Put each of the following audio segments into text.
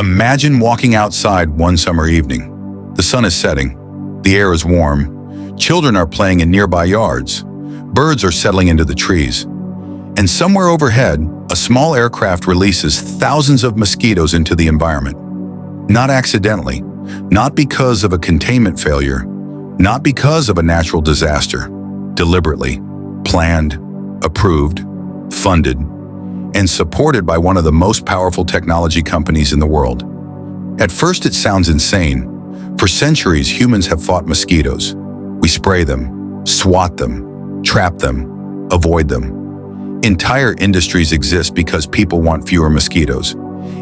Imagine walking outside one summer evening. The sun is setting, the air is warm, children are playing in nearby yards, birds are settling into the trees, and somewhere overhead, a small aircraft releases thousands of mosquitoes into the environment. Not accidentally, not because of a containment failure, not because of a natural disaster. Deliberately, planned, approved, funded, and supported by one of the most powerful technology companies in the world. At first it sounds insane. For centuries, humans have fought mosquitoes. We spray them, swat them, trap them, avoid them. Entire industries exist because people want fewer mosquitoes.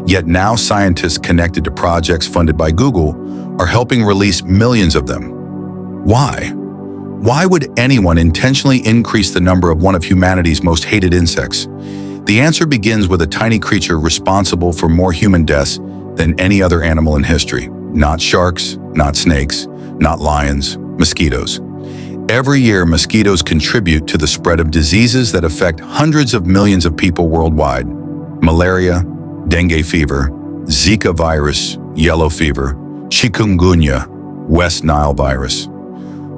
Yet now scientists connected to projects funded by Google are helping release millions of them. Why? Why would anyone intentionally increase the number of one of humanity's most hated insects? The answer begins with a tiny creature responsible for more human deaths than any other animal in history. Not sharks, not snakes, not lions, mosquitoes. Every year, mosquitoes contribute to the spread of diseases that affect hundreds of millions of people worldwide. Malaria, dengue fever, Zika virus, yellow fever, chikungunya, West Nile virus.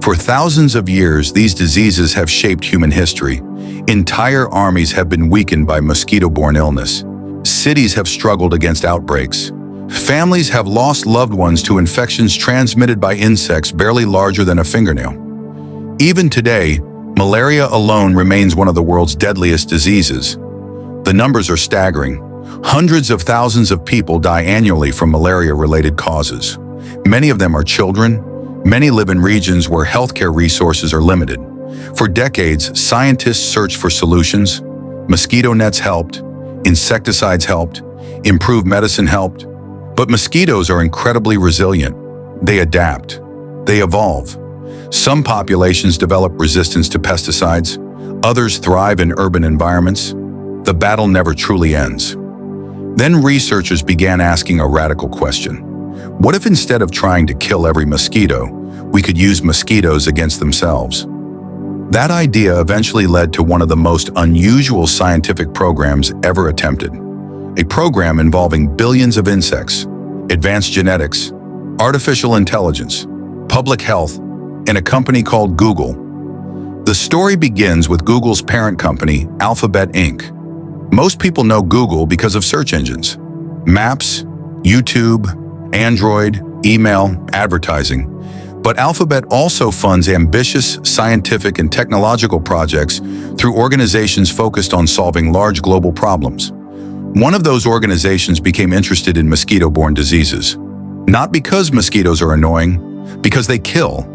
For thousands of years, these diseases have shaped human history. Entire armies have been weakened by mosquito-borne illness. Cities have struggled against outbreaks. Families have lost loved ones to infections transmitted by insects barely larger than a fingernail. Even today, malaria alone remains one of the world's deadliest diseases. The numbers are staggering. Hundreds of thousands of people die annually from malaria-related causes. Many of them are children. Many live in regions where healthcare resources are limited. For decades, scientists searched for solutions. Mosquito nets helped, insecticides helped, improved medicine helped. But mosquitoes are incredibly resilient. They adapt. They evolve. Some populations develop resistance to pesticides. Others thrive in urban environments. The battle never truly ends. Then researchers began asking a radical question. What if instead of trying to kill every mosquito, we could use mosquitoes against themselves? That idea eventually led to one of the most unusual scientific programs ever attempted. A program involving billions of insects, advanced genetics, artificial intelligence, public health, and a company called Google. The story begins with Google's parent company, Alphabet Inc. Most people know Google because of search engines, maps, YouTube, Android, email, advertising. But Alphabet also funds ambitious scientific and technological projects through organizations focused on solving large global problems. One of those organizations became interested in mosquito-borne diseases. Not because mosquitoes are annoying, because they kill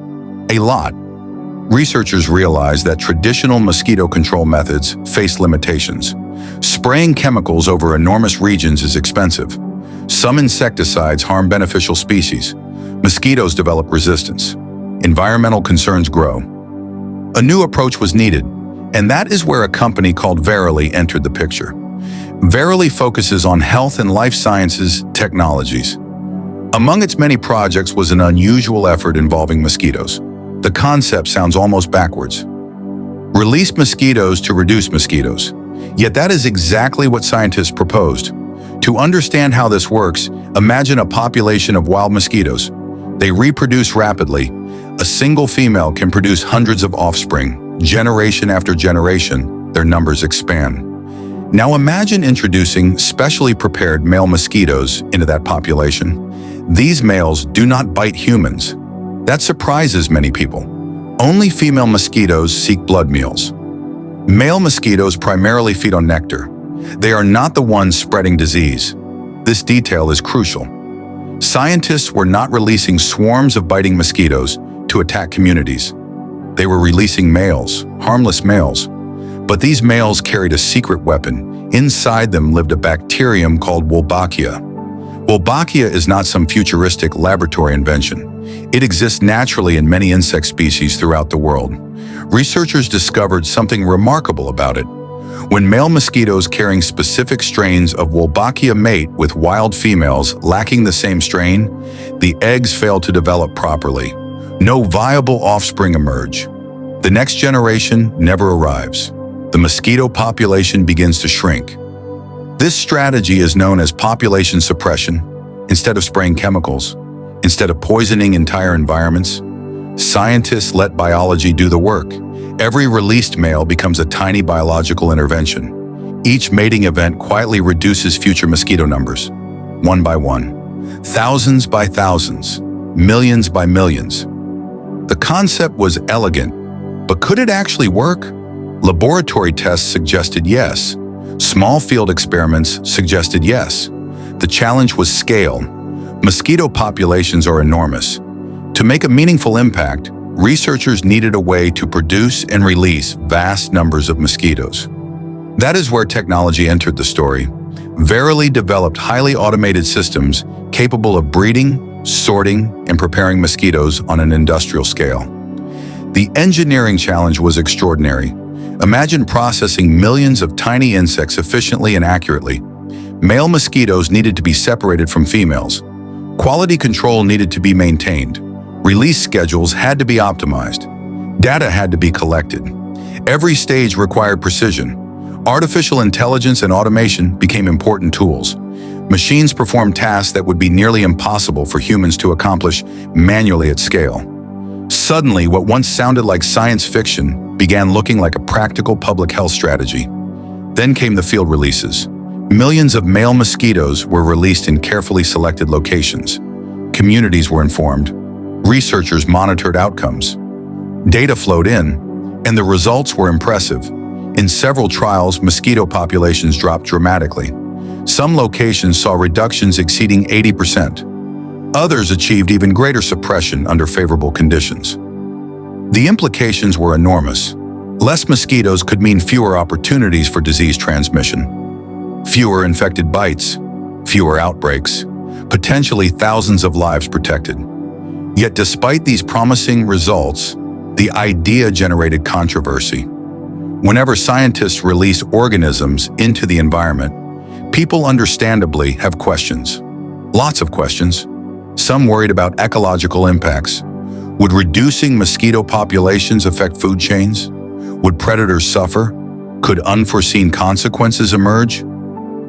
a lot. Researchers realized that traditional mosquito control methods face limitations. Spraying chemicals over enormous regions is expensive. Some insecticides harm beneficial species. Mosquitoes develop resistance. Environmental concerns grow. A new approach was needed, and that is where a company called Verily entered the picture. Verily focuses on health and life sciences technologies. Among its many projects was an unusual effort involving mosquitoes. The concept sounds almost backwards. Release mosquitoes to reduce mosquitoes. Yet that is exactly what scientists proposed. To understand how this works, imagine a population of wild mosquitoes. They reproduce rapidly. A single female can produce hundreds of offspring. Generation after generation, their numbers expand. Now imagine introducing specially prepared male mosquitoes into that population. These males do not bite humans. That surprises many people. Only female mosquitoes seek blood meals. Male mosquitoes primarily feed on nectar. They are not the ones spreading disease. This detail is crucial. Scientists were not releasing swarms of biting mosquitoes to attack communities. They were releasing males, harmless males. But these males carried a secret weapon. Inside them lived a bacterium called Wolbachia. Wolbachia is not some futuristic laboratory invention. It exists naturally in many insect species throughout the world. Researchers discovered something remarkable about it. When male mosquitoes carrying specific strains of Wolbachia mate with wild females lacking the same strain, the eggs fail to develop properly. No viable offspring emerge. The next generation never arrives. The mosquito population begins to shrink. This strategy is known as population suppression. Instead of spraying chemicals, instead of poisoning entire environments, scientists let biology do the work. Every released male becomes a tiny biological intervention. Each mating event quietly reduces future mosquito numbers, one by one, thousands by thousands, millions by millions. The concept was elegant, but could it actually work? Laboratory tests suggested yes. Small field experiments suggested yes. The challenge was scale. Mosquito populations are enormous. To make a meaningful impact, researchers needed a way to produce and release vast numbers of mosquitoes. That is where technology entered the story. Verily developed highly automated systems capable of breeding, sorting, and preparing mosquitoes on an industrial scale. The engineering challenge was extraordinary. Imagine processing millions of tiny insects efficiently and accurately. Male mosquitoes needed to be separated from females. Quality control needed to be maintained. Release schedules had to be optimized. Data had to be collected. Every stage required precision. Artificial intelligence and automation became important tools. Machines performed tasks that would be nearly impossible for humans to accomplish manually at scale. Suddenly, what once sounded like science fiction began looking like a practical public health strategy. Then came the field releases. Millions of male mosquitoes were released in carefully selected locations. Communities were informed. Researchers monitored outcomes. Data flowed in, and the results were impressive. In several trials, mosquito populations dropped dramatically. Some locations saw reductions exceeding 80%. Others achieved even greater suppression under favorable conditions. The implications were enormous. Less mosquitoes could mean fewer opportunities for disease transmission. Fewer infected bites, fewer outbreaks, potentially thousands of lives protected. Yet despite these promising results, the idea generated controversy. Whenever scientists release organisms into the environment, people understandably have questions. Lots of questions. Some worried about ecological impacts. Would reducing mosquito populations affect food chains? Would predators suffer? Could unforeseen consequences emerge?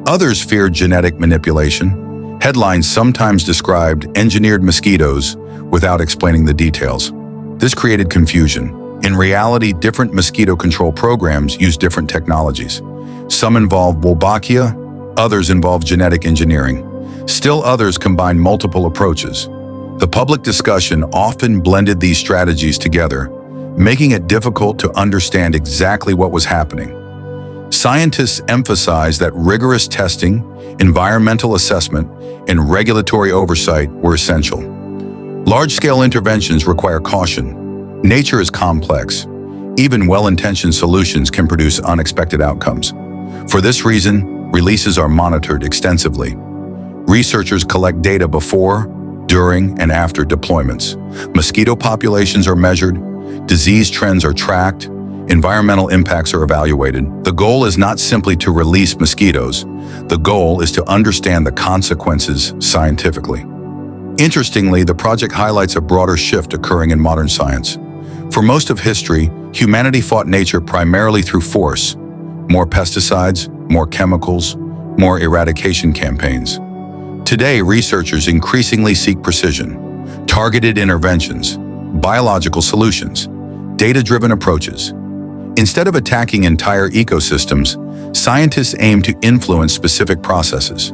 Others feared genetic manipulation. Headlines sometimes described engineered mosquitoes without explaining the details. This created confusion. In reality, different mosquito control programs use different technologies. Some involve Wolbachia, others involve genetic engineering. Still others combine multiple approaches. The public discussion often blended these strategies together, making it difficult to understand exactly what was happening. Scientists emphasized that rigorous testing, environmental assessment, and regulatory oversight were essential. Large-scale interventions require caution. Nature is complex. Even well-intentioned solutions can produce unexpected outcomes. For this reason, releases are monitored extensively. Researchers collect data before, during, and after deployments. Mosquito populations are measured, disease trends are tracked, environmental impacts are evaluated. The goal is not simply to release mosquitoes. The goal is to understand the consequences scientifically. Interestingly, the project highlights a broader shift occurring in modern science. For most of history, humanity fought nature primarily through force. More pesticides, more chemicals, more eradication campaigns. Today, researchers increasingly seek precision, targeted interventions, biological solutions, data-driven approaches. Instead of attacking entire ecosystems, scientists aim to influence specific processes.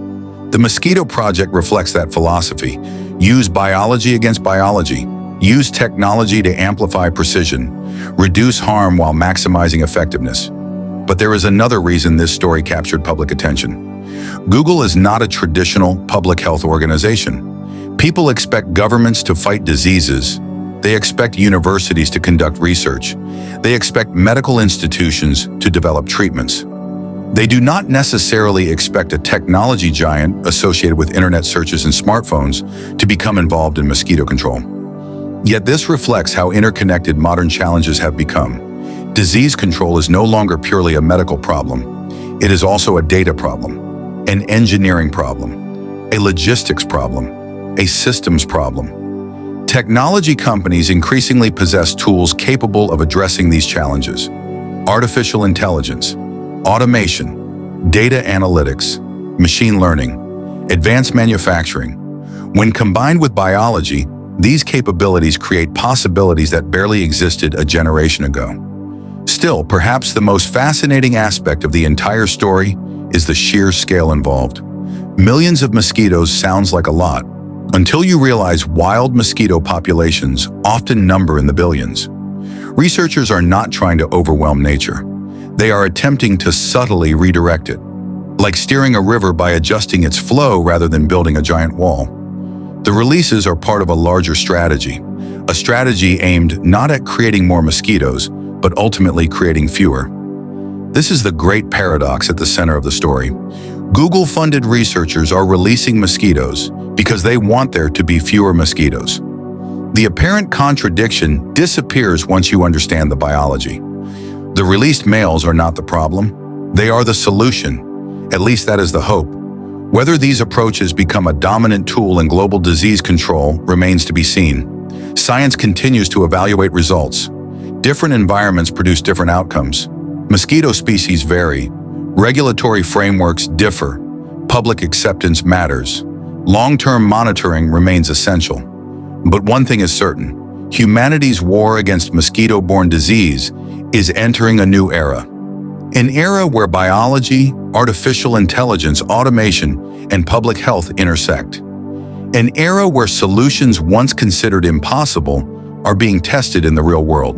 The Mosquito Project reflects that philosophy. Use biology against biology. Use technology to amplify precision. Reduce harm while maximizing effectiveness. But there is another reason this story captured public attention. Google is not a traditional public health organization. People expect governments to fight diseases. They expect universities to conduct research. They expect medical institutions to develop treatments. They do not necessarily expect a technology giant associated with internet searches and smartphones to become involved in mosquito control. Yet this reflects how interconnected modern challenges have become. Disease control is no longer purely a medical problem. It is also a data problem, an engineering problem, a logistics problem, a systems problem. Technology companies increasingly possess tools capable of addressing these challenges. Artificial intelligence, automation, data analytics, machine learning, advanced manufacturing, When combined with biology, these capabilities create possibilities that barely existed a generation ago. Still, perhaps the most fascinating aspect of the entire story is the sheer scale involved. Millions of mosquitoes sounds like a lot, until you realize wild mosquito populations often number in the billions. Researchers are not trying to overwhelm nature. They are attempting to subtly redirect it, like steering a river by adjusting its flow rather than building a giant wall. The releases are part of a larger strategy, a strategy aimed not at creating more mosquitoes, but ultimately creating fewer. This is the great paradox at the center of the story. Google-funded researchers are releasing mosquitoes because they want there to be fewer mosquitoes. The apparent contradiction disappears once you understand the biology. The released males are not the problem. They are the solution. At least that is the hope. Whether these approaches become a dominant tool in global disease control remains to be seen. Science continues to evaluate results. Different environments produce different outcomes. Mosquito species vary. Regulatory frameworks differ. Public acceptance matters. Long-term monitoring remains essential. But one thing is certain: humanity's war against mosquito-borne disease is entering a new era. An era where biology, artificial intelligence, automation, and public health intersect. An era where solutions once considered impossible are being tested in the real world.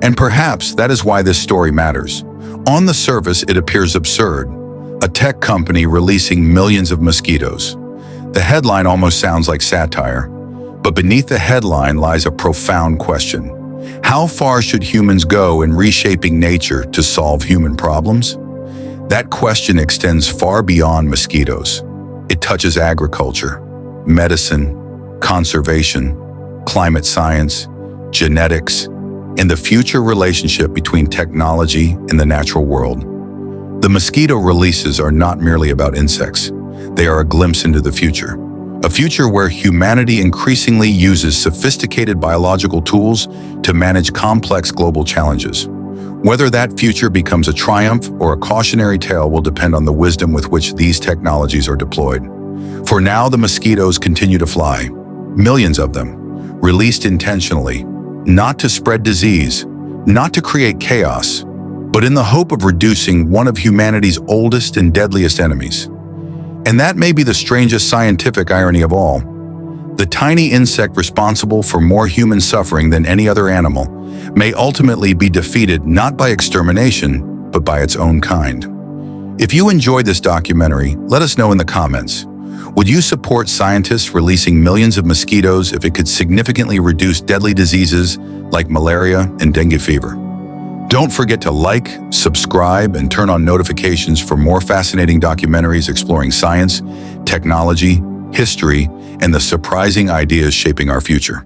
And perhaps that is why this story matters. On the surface, it appears absurd. A tech company releasing millions of mosquitoes. The headline almost sounds like satire. But beneath the headline lies a profound question. How far should humans go in reshaping nature to solve human problems? That question extends far beyond mosquitoes. It touches agriculture, medicine, conservation, climate science, genetics, and the future relationship between technology and the natural world. The mosquito releases are not merely about insects. They are a glimpse into the future. A future where humanity increasingly uses sophisticated biological tools to manage complex global challenges. Whether that future becomes a triumph or a cautionary tale will depend on the wisdom with which these technologies are deployed. For now, the mosquitoes continue to fly, millions of them, released intentionally, not to spread disease, not to create chaos, but in the hope of reducing one of humanity's oldest and deadliest enemies. And that may be the strangest scientific irony of all. The tiny insect responsible for more human suffering than any other animal may ultimately be defeated not by extermination, but by its own kind. If you enjoyed this documentary, let us know in the comments. Would you support scientists releasing millions of mosquitoes if it could significantly reduce deadly diseases like malaria and dengue fever? Don't forget to like, subscribe, and turn on notifications for more fascinating documentaries exploring science, technology, history, and the surprising ideas shaping our future.